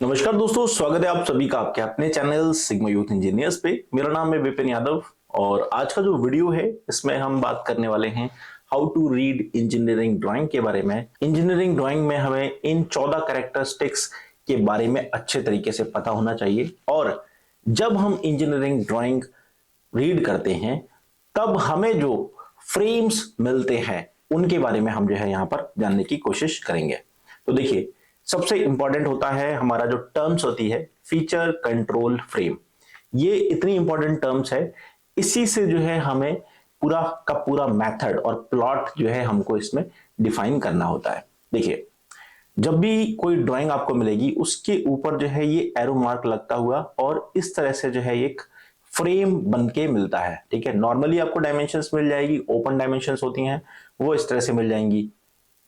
नमस्कार दोस्तों, स्वागत है आप सभी का आपके अपने चैनल सिग्मा यूथ इंजीनियर्स पे। मेरा नाम है विपिन यादव और आज का जो वीडियो है इसमें हम बात करने वाले हैं how to read engineering drawing के बारे में। इंजीनियरिंग ड्राइंग में हमें इन 14 कैरेक्टरिस्टिक्स के बारे में अच्छे तरीके से पता होना चाहिए और जब हम इंजीनियरिंग ड्राइंग रीड करते हैं तब हमें जो फ्रेम्स मिलते हैं उनके बारे में हम जो है यहाँ पर जानने की कोशिश करेंगे। तो देखिए, सबसे इंपॉर्टेंट होता है हमारा जो टर्म्स होती है फीचर कंट्रोल फ्रेम। ये इतनी इंपॉर्टेंट टर्म्स है, इसी से जो है हमें पूरा का पूरा मेथड और प्लॉट जो है हमको इसमें डिफाइन करना होता है। देखिए, जब भी कोई ड्राइंग आपको मिलेगी उसके ऊपर जो है ये एरो मार्क लगता हुआ और इस तरह से जो है एक फ्रेम बन के मिलता है। ठीक है, नॉर्मली आपको डायमेंशंस मिल जाएगी, ओपन डायमेंशंस होती हैं वो इस तरह से मिल जाएंगी,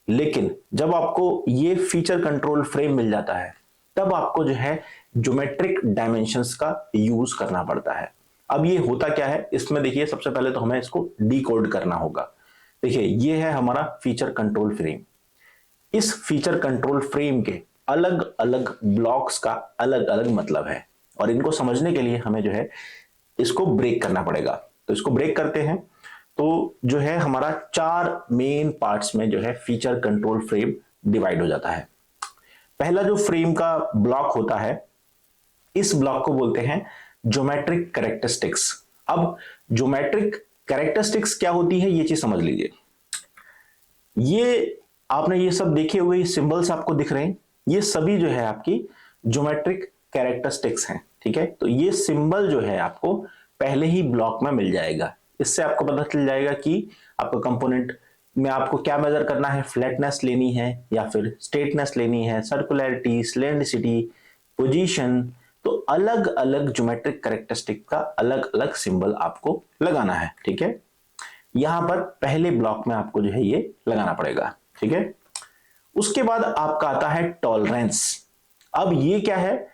लेकिन जब आपको ये फीचर कंट्रोल फ्रेम मिल जाता है तब आपको जो है ज्योमेट्रिक डायमेंशंस का यूज करना पड़ता है। अब ये होता क्या है इसमें, देखिए सबसे पहले तो हमें इसको डिकोड करना होगा। देखिए, ये है हमारा फीचर कंट्रोल फ्रेम। इस फीचर कंट्रोल फ्रेम के अलग अलग ब्लॉक्स का अलग अलग मतलब है और इनको समझने के लिए हमें जो है इसको ब्रेक करना पड़ेगा। तो इसको ब्रेक करते हैं तो जो है हमारा 4 मेन पार्ट्स में जो है फीचर कंट्रोल फ्रेम डिवाइड हो जाता है। पहला जो फ्रेम का ब्लॉक होता है इस ब्लॉक को बोलते हैं ज्योमेट्रिक कैरेक्टरिस्टिक्स। अब ज्योमेट्रिक कैरेक्टरिस्टिक्स क्या होती है ये चीज समझ लीजिए। ये आपने ये सब देखे हुए सिंबल्स आपको दिख रहे हैं, ये सभी जो है आपकी ज्योमेट्रिक कैरेक्टरिस्टिक्स हैं। ठीक है, तो ये सिंबल जो है आपको पहले ही ब्लॉक में मिल जाएगा। इससे आपको पता चल जाएगा कि आपका कंपोनेंट में आपको क्या मेजर करना है, फ्लैटनेस लेनी है या फिर स्ट्रेटनेस लेनी है, सर्कुलरिटी, सिलेंड्रिसिटी, पोजीशन। तो अलग अलग ज्योमेट्रिक कैरेक्टरिस्टिक का अलग अलग सिंबल आपको लगाना है। ठीक है, यहां पर पहले ब्लॉक में आपको जो है ये लगाना पड़ेगा। ठीक है, उसके बाद आपका आता है टॉलरेंस। अब ये क्या है,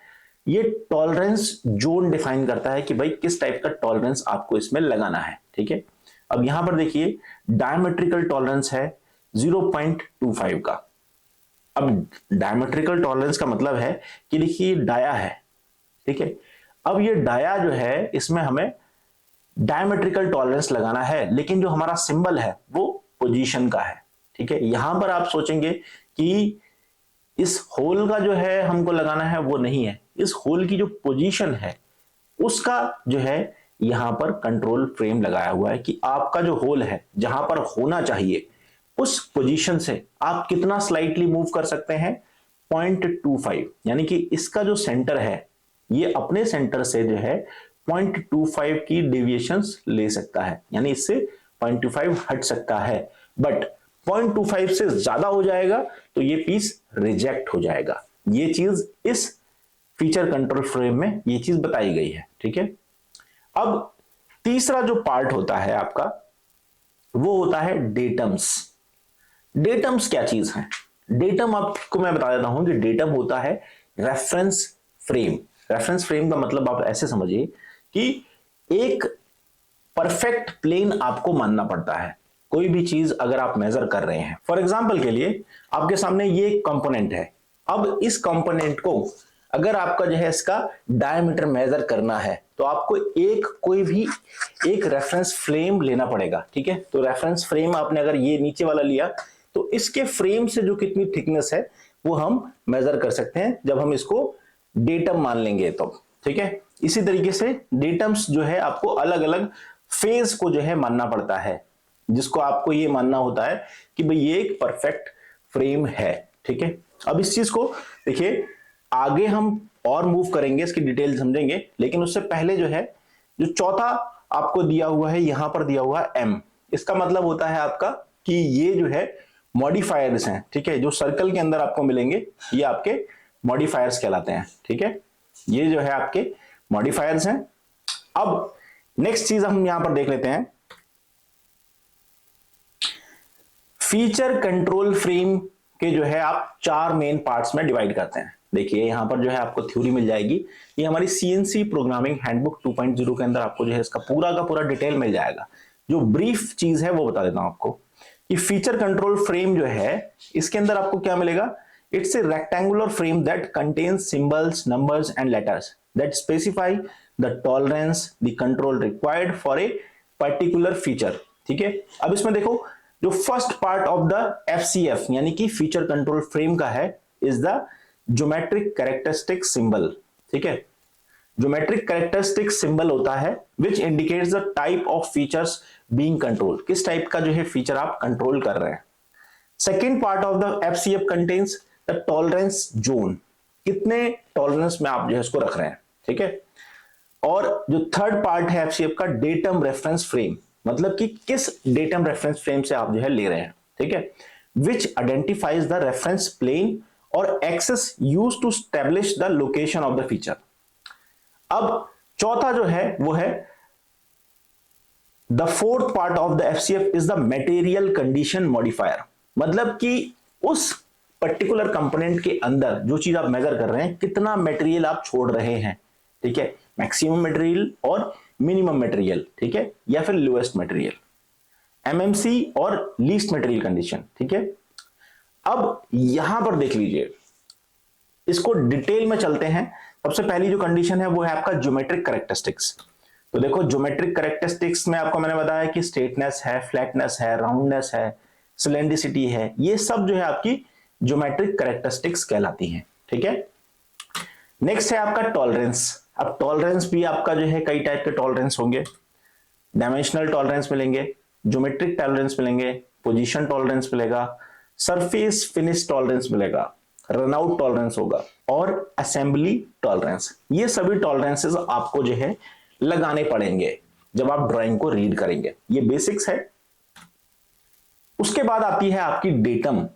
ये टॉलरेंस जोन डिफाइन करता है कि भाई किस टाइप का टॉलरेंस आपको इसमें लगाना है। ठीक है, अब यहां पर देखिए डायमेट्रिकल टॉलरेंस है 0.25 का। अब डायमेट्रिकल टॉलरेंस का मतलब है कि देखिए डाया है। ठीक है, अब ये डाया जो है इसमें हमें डायमेट्रिकल टॉलरेंस लगाना है, लेकिन जो हमारा सिंबल है वो पोजीशन का है। ठीक है, यहां पर आप सोचेंगे कि इस होल का जो है हमको लगाना है वो नहीं है, इस होल की जो पोजीशन है उसका जो है यहां पर कंट्रोल फ्रेम लगाया हुआ है कि आपका जो होल है जहां पर होना चाहिए उस पोजीशन से आप कितना स्लाइटली मूव कर सकते हैं, 0.25। यानी कि इसका जो सेंटर है ये अपने सेंटर से जो है 0.25 की डेविएशंस ले सकता है, यानी इससे 0.25 हट सकता है। बट 0.25 से ज्यादा हो जाएगा तो ये पीस रिजेक्ट हो जाएगा। ये चीज इस फीचर कंट्रोल फ्रेम में ये चीज बताई गई है। ठीक है, अब तीसरा जो पार्ट होता है आपका वो होता है डेटम्स। डेटम्स क्या चीज है? डेटम आपको मैं बता देता हूं कि डेटम होता है रेफरेंस फ्रेम। रेफरेंस फ्रेम का मतलब आप ऐसे समझिए कि एक परफेक्ट प्लेन आपको मानना पड़ता है। कोई भी चीज अगर आप मेजर कर रहे हैं, फॉर एग्जांपल के लिए आपके सामने ये कंपोनेंट है। अब इस कंपोनेंट को अगर आपका जो है इसका डायमीटर मेजर करना है तो आपको कोई भी एक रेफरेंस फ्रेम लेना पड़ेगा। ठीक है, तो रेफरेंस फ्रेम आपने अगर ये नीचे वाला लिया तो इसके फ्रेम से जो कितनी थिकनेस है वो हम मेजर कर सकते हैं जब हम इसको डेटम मान लेंगे तो। ठीक है, इसी तरीके से डेटम्स जो है आपको अलग अलग फेज को जो है मानना पड़ता है, जिसको आपको ये मानना होता है कि भाई ये एक परफेक्ट फ्रेम है। ठीक है, अब इस चीज को देखिए आगे हम और मूव करेंगे, इसकी डिटेल समझेंगे, लेकिन उससे पहले जो है जो चौथा आपको दिया हुआ है यहां पर दिया हुआ है एम। इसका मतलब होता है आपका कि ये जो है मॉडिफायर्स हैं। ठीक है, जो सर्कल के अंदर आपको मिलेंगे ये आपके मॉडिफायर्स कहलाते हैं। ठीक है, ये जो है आपके मॉडिफायर्स हैं। अब नेक्स्ट चीज हम यहां पर देख लेते हैं, फीचर कंट्रोल फ्रेम के जो है आप 4 मेन पार्ट्स में डिवाइड करते हैं। देखिए यहां पर जो है आपको थ्योरी मिल जाएगी, ये हमारी सीएनसी प्रोग्रामिंग हैंडबुक 2.0 के अंदर आपको जो है इसका पूरा का पूरा डिटेल मिल जाएगा। जो ब्रीफ चीज है वो बता देता हूं आपको कि फीचर कंट्रोल फ्रेम जो है इसके अंदर आपको क्या मिलेगा, It's a rectangular frame that contains symbols, numbers, and letters that specify the tolerance, the control required for a particular feature. ठीक है, अब इसमें देखो जो first part of the FCF यानी कि फीचर कंट्रोल फ्रेम का है is the geometric characteristic symbol. ठीक है, ज्योमेट्रिक कैरेक्टरिस्टिक सिंबल होता है which indicates the type of features being controlled, किस टाइप का जो है फीचर आप कंट्रोल कर रहे हैं. Second part of the FCF contains the tolerance zone, कितने टॉलरेंस में आप जो है इसको रख रहे हैं. ठीक है, और जो थर्ड पार्ट है FCF का डेटम रेफरेंस फ्रेम, मतलब कि किस डेटम रेफरेंस फ्रेम से आप जो है ले रहे हैं. ठीक है, which identifies the reference plane और axes used to establish the location of the feature. अब चौथा जो है वो है the fourth part of the FCF is the material condition modifier, मतलब कि उस पर्टिकुलर कंपोनेंट के अंदर जो चीज आप मेजर कर रहे हैं कितना मटेरियल आप छोड़ रहे हैं. ठीक है, मैक्सिमम मटेरियल और मिनिमम मटेरियल. ठीक है, या फिर लोएस्ट मटेरियल, MMC और लीस्ट मटेरियल कंडीशन. ठीक है, अब यहां पर देख लीजिए, इसको डिटेल में चलते हैं. सबसे पहली जो कंडीशन है वो है आपका ज्योमेट्रिक कैरेक्टरिस्टिक्स. तो देखो ज्योमेट्रिक कैरेक्टरिस्टिक्स में आपको मैंने बताया कि स्ट्रेटनेस है, फ्लैटनेस है, राउंडनेस है, सिलेंड्रिसिटी है, ये सब जो है आपकी ज्योमेट्रिक कैरेक्टरिस्टिक्स कहलाती हैं. ठीक है, नेक्स्ट है आपका टॉलरेंस. अब टॉलरेंस भी आपका जो है कई टाइप के टॉलरेंस होंगे. डायमेंशनल टॉलरेंस मिलेंगे, ज्योमेट्रिक टॉलरेंस मिलेंगे, पोजीशन टॉलरेंस मिलेगा, सरफेस फिनिश टॉलरेंस मिलेगा, रनआउट टॉलरेंस होगा और असेंबली टॉलरेंस. ये सभी टॉलरेंसेस आपको जो है लगाने पड़ेंगे जब आप ड्राइंग को रीड करेंगे. ये बेसिक्स है. उसके बाद आती है आपकी डेटम.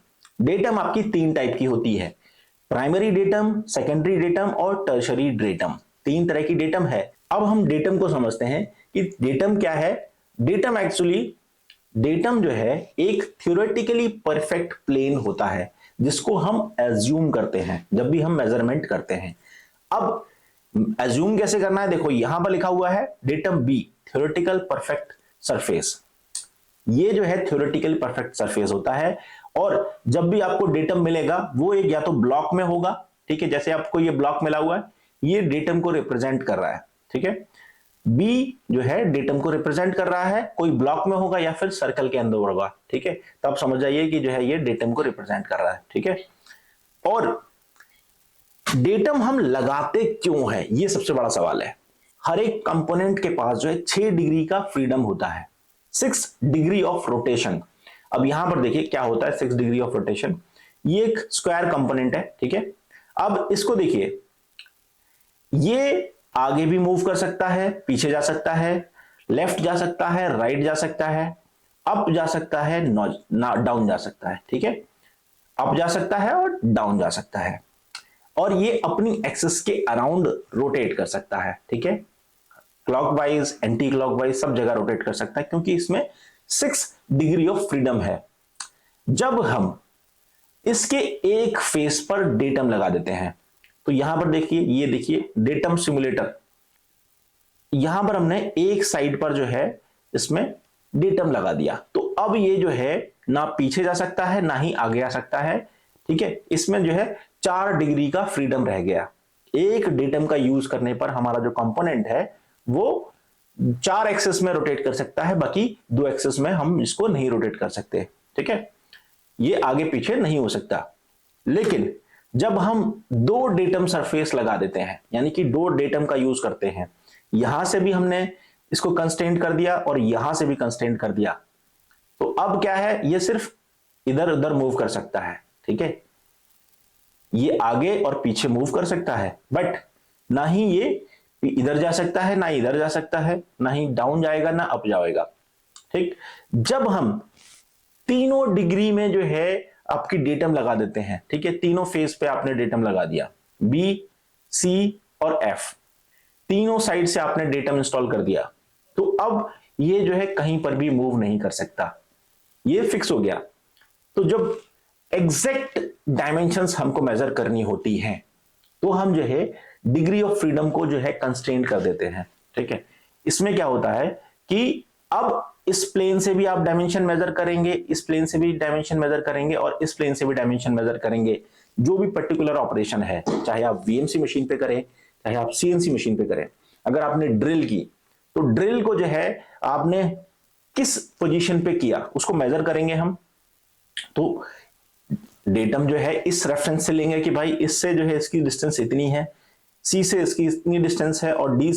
डेटम आपकी तीन टाइप की होती है, प्राइमरी डेटम, सेकेंडरी डेटम और टर्शरी डेटम. तीन तरह की डेटम है. अब हम डेटम को समझते हैं कि डेटम क्या है. डेटम जो है एक थ्योरेटिकली परफेक्ट प्लेन होता है जिसको हम एज्यूम करते हैं जब भी हम मेजरमेंट करते हैं. अब एज्यूम कैसे करना है, देखो यहां पर लिखा हुआ है datum B, theoretical perfect surface. ये जो है थ्योरेटिकल परफेक्ट सरफेस होता है और जब भी आपको डेटम मिलेगा वो एक या तो ब्लॉक में होगा. ठीक है, जैसे आपको ये ब्लॉक मिला हुआ है, ये डेटम को रिप्रेजेंट कर रहा है. ठीक है, बी जो है डेटम को रिप्रेजेंट कर रहा है, कोई ब्लॉक में होगा या फिर सर्कल के अंदर होगा. ठीक है, तो आप समझ जाइए कि जो है ये डेटम को रिप्रेजेंट कर रहा है. ठीक है, और डेटम हम लगाते क्यों है, ये सबसे बड़ा सवाल है. हर एक कंपोनेंट के पास जो है 6 डिग्री का फ्रीडम होता है, 6 डिग्री ऑफ रोटेशन. अब यहां पर देखिए क्या होता है 6 डिग्री ऑफ रोटेशन. ये एक स्क्वायर कंपोनेंट है. ठीक है, अब इसको देखिए, ये आगे भी मूव कर सकता है, पीछे जा सकता है, लेफ्ट जा सकता है, राइट जा सकता है, अप जा सकता है, डाउन जा सकता है. ठीक है, अप जा सकता है और डाउन जा सकता है, और ये अपनी एक्सिस के अराउंड रोटेट कर सकता है. ठीक है, क्लॉकवाइज, एंटी क्लॉकवाइज सब जगह रोटेट कर सकता है क्योंकि इसमें 6 डिग्री ऑफ फ्रीडम है. जब हम इसके एक फेस पर डेटम लगा देते हैं तो यहां पर देखिए, ये देखिए डेटम सिमुलेटर, यहां पर हमने एक साइड पर जो है इसमें डेटम लगा दिया, तो अब ये जो है ना पीछे जा सकता है ना ही आगे आ सकता है. ठीक है, इसमें जो है 4 डिग्री का फ्रीडम रह गया. एक डेटम का यूज करने पर हमारा जो कंपोनेंट है वो 4 एक्सेस में रोटेट कर सकता है, बाकी 2 एक्सेस में हम इसको नहीं रोटेट कर सकते. ठीक है, ये आगे पीछे नहीं हो सकता. लेकिन जब हम 2 डेटम सरफेस लगा देते हैं, यानी कि 2 डेटम का यूज करते हैं, यहां से भी हमने इसको कंस्ट्रेंट कर दिया और यहां से भी कंस्ट्रेंट कर दिया, तो अब क्या है, ये सिर्फ इधर उधर मूव कर सकता है. ठीक है, ये आगे और पीछे मूव कर सकता है, बट ना ही ये इधर जा सकता है, ना इधर जा सकता है, ना ही डाउन जाएगा ना अप जाएगा. ठीक, जब हम तीनों डिग्री में जो है आपकी डेटम लगा देते हैं, ठीक है, तीनों फेस पे आपने डेटम लगा दिया, बी, सी और एफ, तीनों साइड से आपने डेटम इंस्टॉल कर दिया, तो अब ये जो है कहीं पर भी मूव नहीं कर सकता, ये फिक्स हो गया. तो जब एग्जैक्ट डायमेंशंस हमको मेजर करनी होती हैं तो हम जो है डिग्री ऑफ फ्रीडम को जो है कंस्ट्रेंट कर देते हैं. ठीक है, इसमें क्या होता है कि अब इस प्लेन से भी आप डायमेंशन मेजर करेंगे, इस प्लेन से भी डायमेंशन मेजर करेंगे और इस प्लेन से भी डायमेंशन मेजर करेंगे. जो भी पर्टिकुलर ऑपरेशन है, चाहे आप वीएमसी मशीन पे करें, चाहे आप सीएनसी मशीन पे करें, अगर आपने ड्रिल की तो ड्रिल को जो है आपने किस पोजीशन पे किया उसको मेजर करेंगे हम। तो डेटम जो है इस रेफरेंस से लेंगे कि भाई इससे जो है इसकी डिस्टेंस इतनी है, सी से इसकी इतनी डिस्टेंस है और डी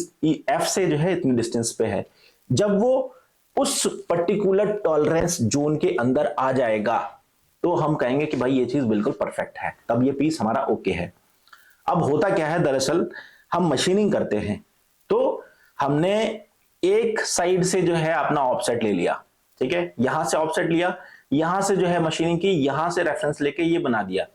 एफ से जो है इतनी डिस्टेंस पे है। जब वो उस पर्टिकुलर टॉलरेंस जोन के अंदर आ जाएगा तो हम कहेंगे कि भाई ये चीज बिल्कुल परफेक्ट है, तब ये पीस हमारा ओके है। अब होता क्या है, दरअसल हम मशीनिंग करते हैं तो हमने एक साइड से जो है अपना ऑफसेट ले लिया, ठीक है, यहां से ऑफसेट लिया, यहां से जो है मशीनिंग की, यहां से रेफरेंस लेके ये बना दिया।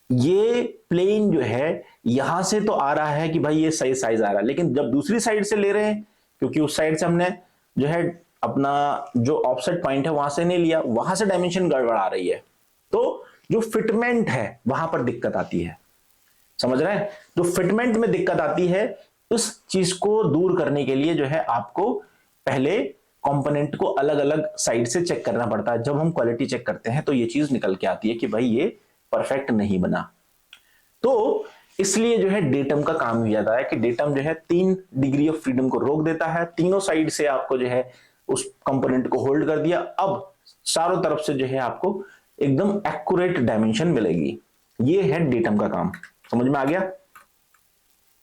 ये प्लेन जो है यहां से तो आ रहा है कि भाई ये सही साइज आ रहा है, लेकिन जब दूसरी साइड से ले रहे हैं, क्योंकि उस साइड से हमने जो है अपना जो ऑफसेट पॉइंट है वहां से नहीं लिया, वहां से डायमेंशन गड़बड़ आ रही है, तो जो फिटमेंट है वहां पर दिक्कत आती है। समझ रहे हैं? जो फिटमेंट में दिक्कत आती है उस चीज को दूर करने के लिए जो है आपको पहले कंपोनेंट को अलग अलग साइड से चेक करना पड़ता है। जब हम क्वालिटी चेक करते हैं तो ये चीज निकल के आती है कि भाई ये परफेक्ट नहीं बना। तो इसलिए जो है डेटम का काम ही जाता है कि डेटम जो है 3 डिग्री ऑफ फ्रीडम को रोक देता है, तीनों साइड से आपको जो है उस कंपोनेंट को होल्ड कर दिया। अब चारों तरफ से जो है आपको एकदम एक्यूरेट डायमेंशन मिलेगी। ये है डेटम का काम। समझ में आ गया?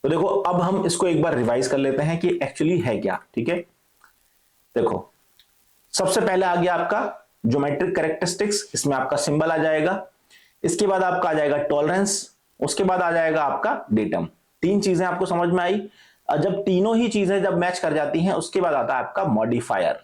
तो देखो अब हम इसको एक बार रिवाइज कर लेते हैं कि एक्चुअली है क्या। ठीक है, देखो सबसे पहले आ गया आपका ज्योमेट्रिक कैरेक्टरिस्टिक्स, इसमें आपका सिंबल आ जाएगा, इसके बाद आपका आ जाएगा टॉलरेंस, उसके बाद आ जाएगा आपका डेटम। 3 चीजें आपको समझ में आई। जब तीनों ही चीजें जब मैच कर जाती हैं उसके बाद आता है आपका मॉडिफायर,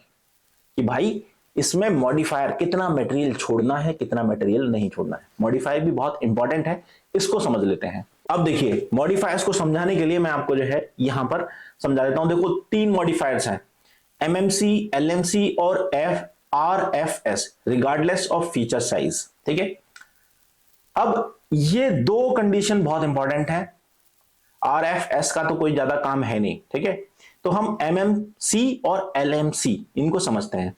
कि भाई इसमें मॉडिफायर कितना मटेरियल छोड़ना है, कितना मटेरियल नहीं छोड़ना है। मॉडिफायर भी बहुत इंपॉर्टेंट है, इसको समझ लेते हैं। अब देखिए मॉडिफायर्स को समझाने के लिए मैं आपको जो है यहां पर समझा देता हूं। देखो 3 मॉडिफायर्स हैं, एमएमसी, एलएमसी और RFS, regardless of feature size. ठीक है, अब ये 2 कंडीशन बहुत इंपॉर्टेंट है। आरएफएस का तो कोई ज्यादा काम है नहीं, ठीक है, तो हम एमएमसी और एलएमसी इनको समझते हैं।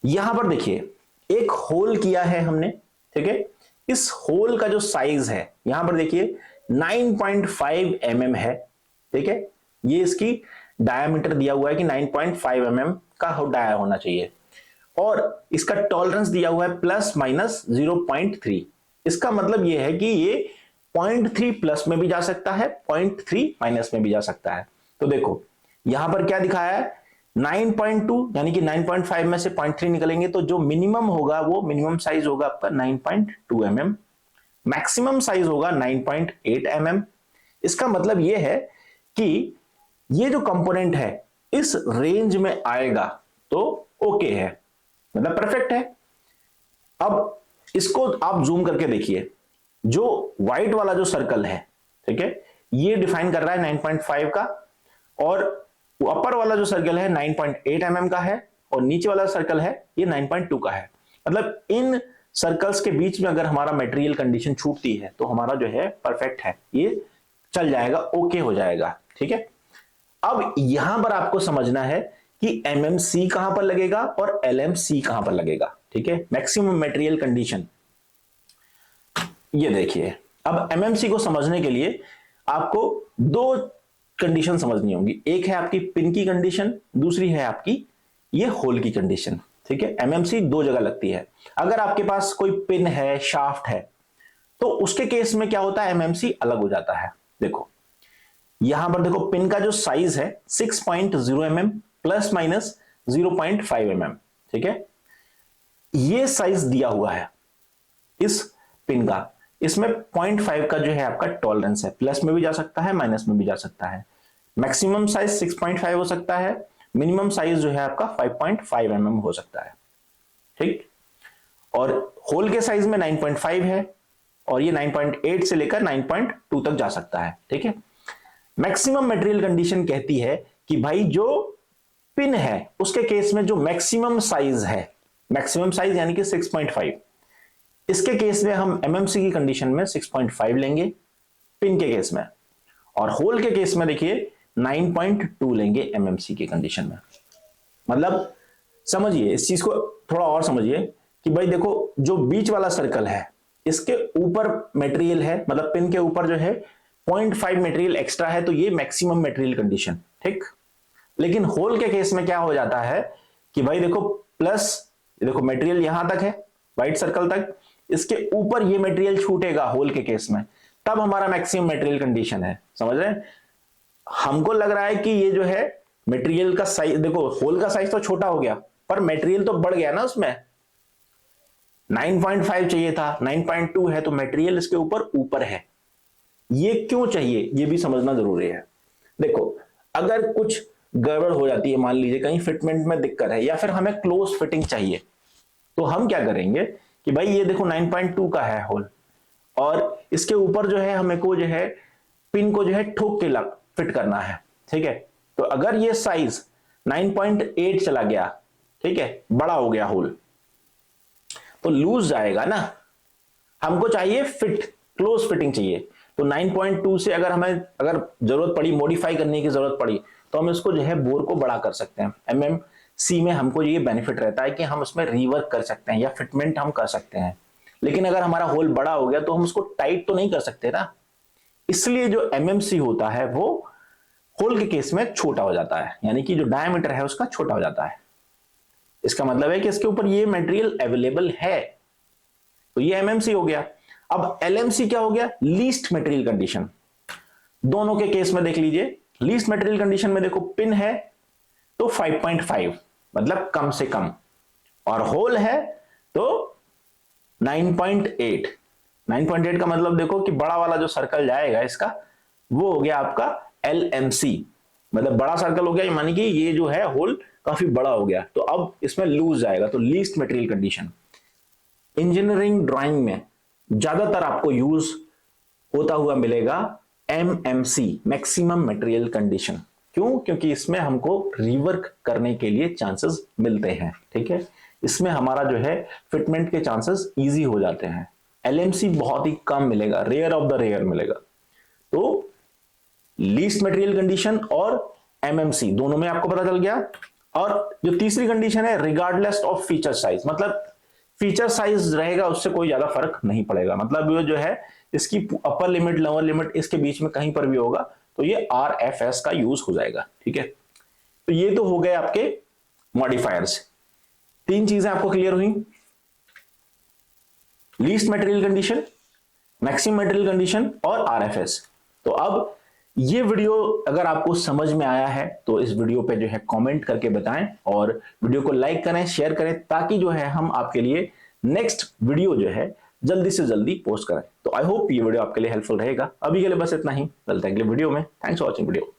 यहां पर देखिए एक होल किया है हमने, ठीक है, इस होल का जो साइज है यहां पर देखिए 9.5 mm है। ठीक है, ये इसकी डायमीटर दिया हुआ है कि 9.5 mm का डाया होना चाहिए, और इसका टॉलरेंस दिया हुआ है प्लस माइनस 0.3। इसका मतलब ये है कि ये 0.3 प्लस में भी जा सकता है, 0.3 माइनस में भी जा सकता है। तो देखो यहां पर क्या दिखाया है, 9.2 यानी कि 9.5 में से 0.3 निकलेंगे तो जो मिनिमम होगा वो मिनिमम साइज होगा आपका 9.2 mm, मैक्सिमम साइज होगा 9.8 mm। इसका मतलब ये है कि ये जो कंपोनेंट है इस रेंज में आएगा तो ओके है, मतलब परफेक्ट है। अब इसको आप जूम करके देखिए, जो व्हाइट वाला जो सर्कल है, ठीक है, ये डिफाइन कर रहा है 9.5 का, और अपर वाला जो सर्कल है 9.8 mm का है, और नीचे वाला सर्कल है ये 9.2 का है। मतलब इन सर्कल्स के बीच में अगर हमारा मटेरियल कंडीशन छूटती है तो हमारा जो है परफेक्ट है, ये चल जाएगा, ओके हो जाएगा। ठीक है, अब यहां पर आपको समझना है कि एमएमसी कहां पर लगेगा और एलएमसी कहां पर लगेगा। ठीक है, मैक्सिमम मटेरियल कंडीशन। ये देखिए अब एमएमसी को समझने के लिए आपको 2 कंडीशन समझनी होगी, एक है आपकी पिन की कंडीशन, दूसरी है आपकी ये होल की कंडीशन। ठीक है, एमएमसी 2 जगह लगती है। अगर आपके पास कोई पिन है, शाफ्ट है, तो उसके केस में क्या होता है, एमएमसी अलग हो जाता है। देखो यहां पर देखो पिन का जो साइज है 6.0 mm प्लस माइनस 0.5 mm। ठीक है, ये साइज दिया हुआ है इस पिन का, इसमें 0.5 का जो है आपका टॉलरेंस है, प्लस में भी जा सकता है, माइनस में भी जा सकता है। मैक्सिमम साइज 6.5 हो सकता है, मिनिमम साइज जो है आपका 5.5 mm हो सकता है। ठीक, और होल के साइज में 9.5 है, और ये 9.8 से लेकर 9.2 तक जा सकता है। ठीक है, मैक्सिमम मटेरियल कंडीशन कहती है कि भाई जो पिन है उसके केस में जो मैक्सिमम साइज है, मैक्सिमम साइज यानी कि 6.5, इसके केस में हम एमएमसी की कंडीशन में 6.5 लेंगे पिन के केस में, और होल के केस में देखिए 9.2 लेंगे एमएमसी की कंडीशन में। मतलब समझिए इस चीज को थोड़ा और समझिए कि भाई देखो जो बीच वाला सर्कल है इसके ऊपर मटेरियल है, मतलब पिन के ऊपर जो है 0.5 मटेरियल एक्स्ट्रा है, तो ये मैक्सिमम मटेरियल कंडीशन, ठीक। लेकिन होल के केस में क्या हो जाता है कि भाई देखो प्लस, देखो मटेरियल यहां तक है व्हाइट सर्कल तक, इसके ऊपर ये मटेरियल छूटेगा होल के केस में, तब हमारा मैक्सिमम मटेरियल कंडीशन है। समझ रहे हैं? हमको लग रहा है कि ये जो है मटेरियल का साइज, देखो होल का साइज तो छोटा हो गया पर मटेरियल तो बढ़ गया ना, उसमें 9.5 चाहिए था, 9.2 है, तो मटेरियल इसके ऊपर ऊपर है। ये क्यों चाहिए ये भी समझना जरूरी है। देखो अगर कुछ गड़बड़ हो जाती है, मान लीजिए कहीं फिटमेंट में दिक्कत है या फिर हमें क्लोज फिटिंग चाहिए, तो हम क्या करेंगे कि भाई ये देखो 9.2 का है होल और इसके ऊपर जो है हमें को जो है पिन को जो है ठोक के लग फिट करना है, ठीक है। तो अगर ये साइज 9.8 चला गया, ठीक है, बड़ा हो गया होल, तो लूज जाएगा ना, हमको चाहिए फिट, क्लोज फिटिंग चाहिए। तो 9.2 से अगर हमें अगर जरूरत पड़ी, मॉडिफाई करने की जरूरत पड़ी, तो हम इसको जो है बोर को बड़ा कर सकते हैं। एमएमसी में हमको ये बेनिफिट रहता है कि हम उसमें रीवर्क कर सकते हैं या फिटमेंट हम कर सकते हैं। लेकिन अगर हमारा होल बड़ा हो गया तो हम उसको टाइट तो नहीं कर सकते ना, इसलिए जो एमएमसी होता है वो होल के केस में छोटा हो जाता है, यानी कि जो डायमीटर है उसका छोटा हो जाता है। इसका मतलब है कि इसके ऊपर ये मटेरियल अवेलेबल है, तो ये एमएमसी हो गया। अब एलएमसी क्या हो गया? Least material condition. दोनों के केस में देख लीजिए, लीस्ट मटेरियल कंडीशन में देखो पिन है तो 5.5 मतलब कम से कम, और होल है तो 9.8। 9.8 का मतलब देखो कि बड़ा वाला जो सर्कल जाएगा इसका वो हो गया आपका एलएमसी, मतलब बड़ा सर्कल हो गया, मानी कि ये जो है होल काफी बड़ा हो गया, तो अब इसमें लूज जाएगा, तो least material condition. Engineering drawing में ज्यादातर आपको यूज होता हुआ मिलेगा एमएमसी, मैक्सिमम मटेरियल कंडीशन। क्यों? क्योंकि इसमें हमको रिवर्क करने के लिए चांसेस मिलते हैं, ठीक है, इसमें हमारा जो है फिटमेंट के चांसेस इजी हो जाते हैं। एलएमसी बहुत ही कम मिलेगा, रेयर ऑफ द रेयर मिलेगा। तो लीस्ट मटेरियल कंडीशन और एमएमसी दोनों में आपको पता चल गया। और जो तीसरी कंडीशन है रिगार्डलेस ऑफ फीचर साइज, मतलब फीचर साइज रहेगा उससे कोई ज्यादा फर्क नहीं पड़ेगा, मतलब ये जो है इसकी अपर लिमिट लोअर लिमिट इसके बीच में कहीं पर भी होगा तो ये आरएफएस का यूज हो जाएगा, ठीक है। तो ये तो हो गए आपके मॉडिफायर्स। तीन चीजें आपको क्लियर हुई, least material condition, maximum material condition और आरएफएस। तो अब ये वीडियो अगर आपको समझ में आया है तो इस वीडियो पे जो है कमेंट करके बताएं और वीडियो को लाइक करें, शेयर करें, ताकि जो है हम आपके लिए नेक्स्ट वीडियो जो है जल्दी से जल्दी पोस्ट करें। तो आई होप ये वीडियो आपके लिए हेल्पफुल रहेगा। अभी के लिए बस इतना ही, मिलते हैं अगले वीडियो में। Thanks for watching video.